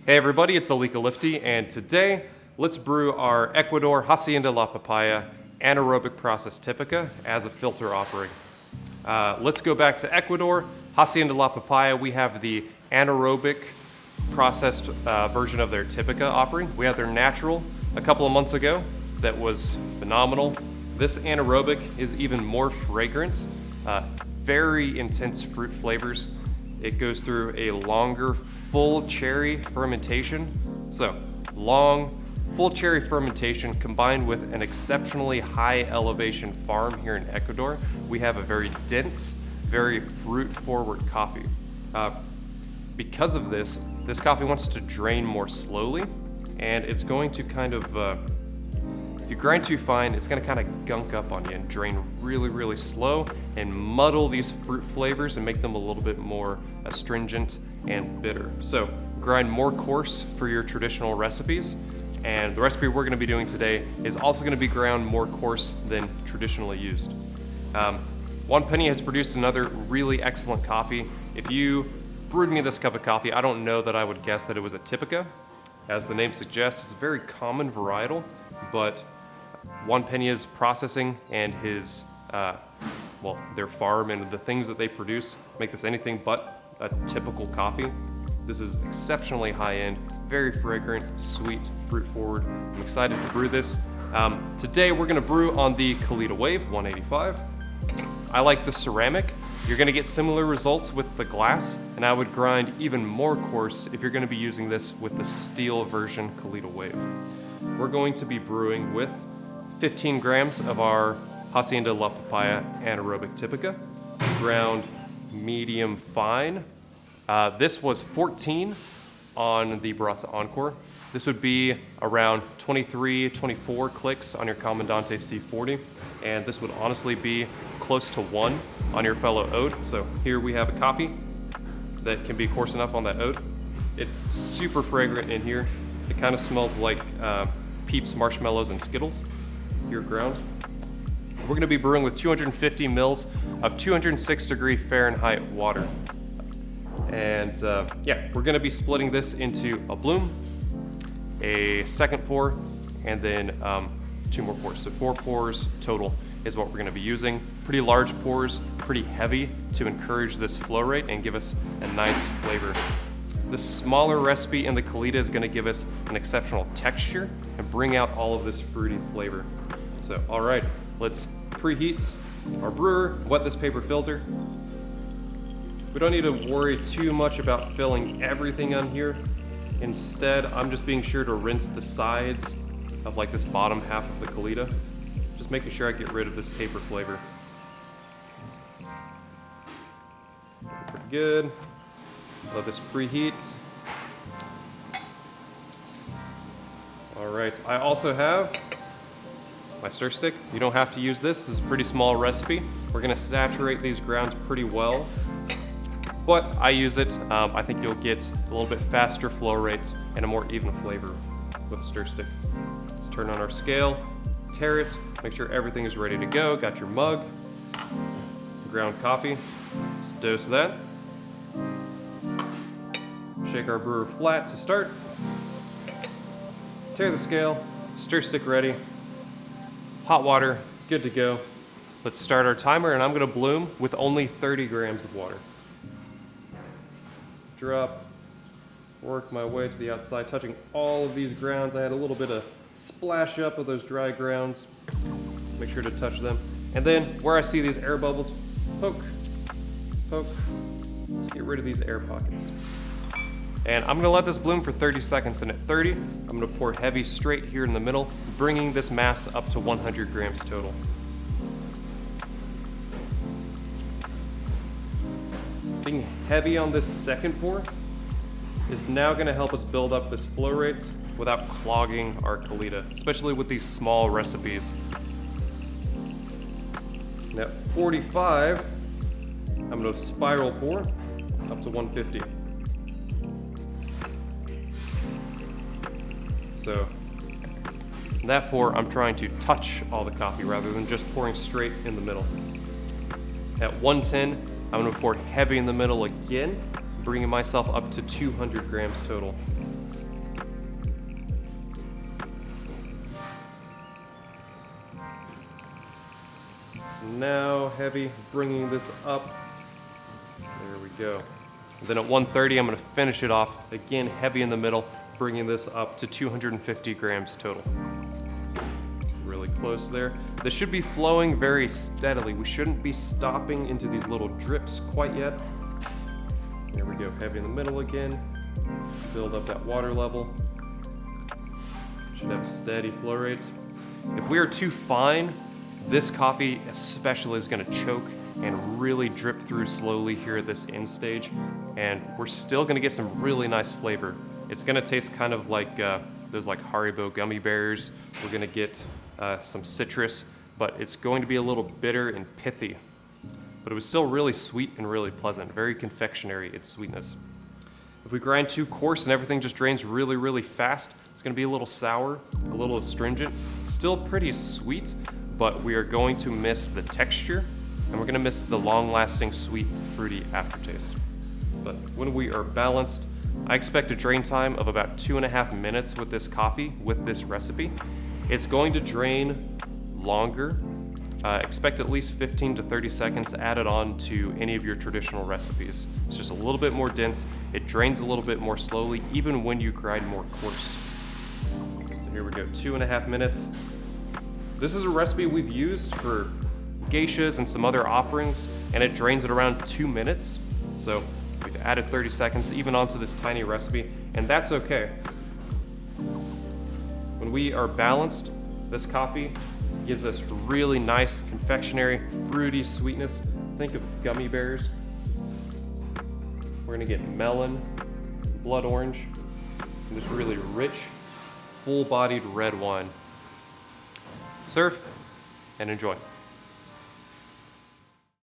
Hey everybody, it's Alika Lifty, and today let's brew our Ecuador Hacienda La Papaya anaerobic process Typica as a filter offering. Let's go back to Ecuador. Hacienda La Papaya, we have the anaerobic processed version of their Typica offering. We had their natural a couple of months ago that was phenomenal. This anaerobic is even more fragrant, very intense fruit flavors. It goes through a longer full cherry fermentation. So long full cherry fermentation combined with an exceptionally high elevation farm here in Ecuador, we have a very dense, very fruit forward coffee. Because of this coffee wants to drain more slowly, and it's going to kind of, if you grind too fine, it's going to kind of gunk up on you and drain really, really slow and muddle these fruit flavors and make them a little bit more astringent and bitter. So grind more coarse for your traditional recipes. And the recipe we're going to be doing today is also going to be ground more coarse than traditionally used. Juan Peña has produced another really excellent coffee. If you brewed me this cup of coffee, I don't know that I would guess that it was a Typica. As the name suggests, it's a very common varietal, but Juan Peña's processing and his, their farm and the things that they produce make this anything but a typical coffee. This is exceptionally high-end, very fragrant, sweet, fruit-forward. I'm excited to brew this. Today we're going to brew on the Kalita Wave 185. I like the ceramic. You're going to get similar results with the glass, and I would grind even more coarse if you're going to be using this with the steel version Kalita Wave. We're going to be brewing with 15 grams of our Hacienda La Papaya anaerobic Typica, ground medium fine. This was 14 on the Baratza Encore. This would be around 23, 24 clicks on your Comandante C40, and this would honestly be close to 1 on your fellow Ode. So here we have a coffee that can be coarse enough on that Ode. It's super fragrant in here. It kind of smells like Peeps marshmallows and Skittles here ground. We're going to be brewing with 250 mils of 206 degree Fahrenheit water. And we're going to be splitting this into a bloom, a second pour, and then 2 more pours. So 4 pours total is what we're going to be using. Pretty large pours, pretty heavy to encourage this flow rate and give us a nice flavor. The smaller recipe in the Kalita is going to give us an exceptional texture and bring out all of this fruity flavor. So, all right, let's preheat our brewer, wet this paper filter. We don't need to worry too much about filling everything on here. Instead, I'm just being sure to rinse the sides of like this bottom half of the Kalita. Just making sure I get rid of this paper flavor. Pretty good. Let this preheat. All right, I also have my stir stick. You don't have to use this. This is a pretty small recipe. We're gonna saturate these grounds pretty well, but I use it. I think you'll get a little bit faster flow rates and a more even flavor with a stir stick. Let's turn on our scale, tare it, make sure everything is ready to go. Got your mug, ground coffee. Let's dose that. Shake our brewer flat to start. Tare the scale, stir stick ready. Hot water, good to go. Let's start our timer, and I'm gonna bloom with only 30 grams of water. Drop, work my way to the outside, touching all of these grounds. I had a little bit of splash up of those dry grounds. Make sure to touch them. And then where I see these air bubbles, poke, poke. Just get rid of these air pockets. And I'm gonna let this bloom for 30 seconds, and at 30, I'm gonna pour heavy straight here in the middle, bringing this mass up to 100 grams total. Being heavy on this second pour is now gonna help us build up this flow rate without clogging our Kalita, especially with these small recipes. And at 45, I'm gonna spiral pour up to 150. So in that pour, I'm trying to touch all the coffee rather than just pouring straight in the middle. At 110, I'm gonna pour heavy in the middle again, bringing myself up to 200 grams total. now heavy, bringing this up. There we go. And then at 130, I'm gonna finish it off, again, heavy in the middle, bringing this up to 250 grams total. Really close there. This should be flowing very steadily. We shouldn't be stopping into these little drips quite yet. There we go, heavy in the middle again. Build up that water level. Should have a steady flow rate. If we are too fine, this coffee especially is gonna choke and really drip through slowly here at this end stage. And we're still gonna get some really nice flavor. It's gonna taste kind of like those like Haribo gummy bears. We're gonna get some citrus, but it's going to be a little bitter and pithy. But it was still really sweet and really pleasant, very confectionery its sweetness. If we grind too coarse and everything just drains really, really fast, it's gonna be a little sour, a little astringent, still pretty sweet, but we are going to miss the texture and we're gonna miss the long-lasting sweet, fruity aftertaste. But when we are balanced, I expect a drain time of about 2.5 minutes with this coffee, with this recipe. It's going to drain longer. Expect at least 15 to 30 seconds added on to any of your traditional recipes. It's just a little bit more dense. It drains a little bit more slowly, even when you grind more coarse. So here we go, 2.5 minutes. This is a recipe we've used for geishas and some other offerings, and it drains at around 2 minutes. So we've added 30 seconds even onto this tiny recipe, and that's okay. When we are balanced, this coffee gives us really nice confectionery, fruity sweetness. Think of gummy bears. We're gonna get melon, blood orange, and this really rich, full-bodied red wine. Serve and enjoy.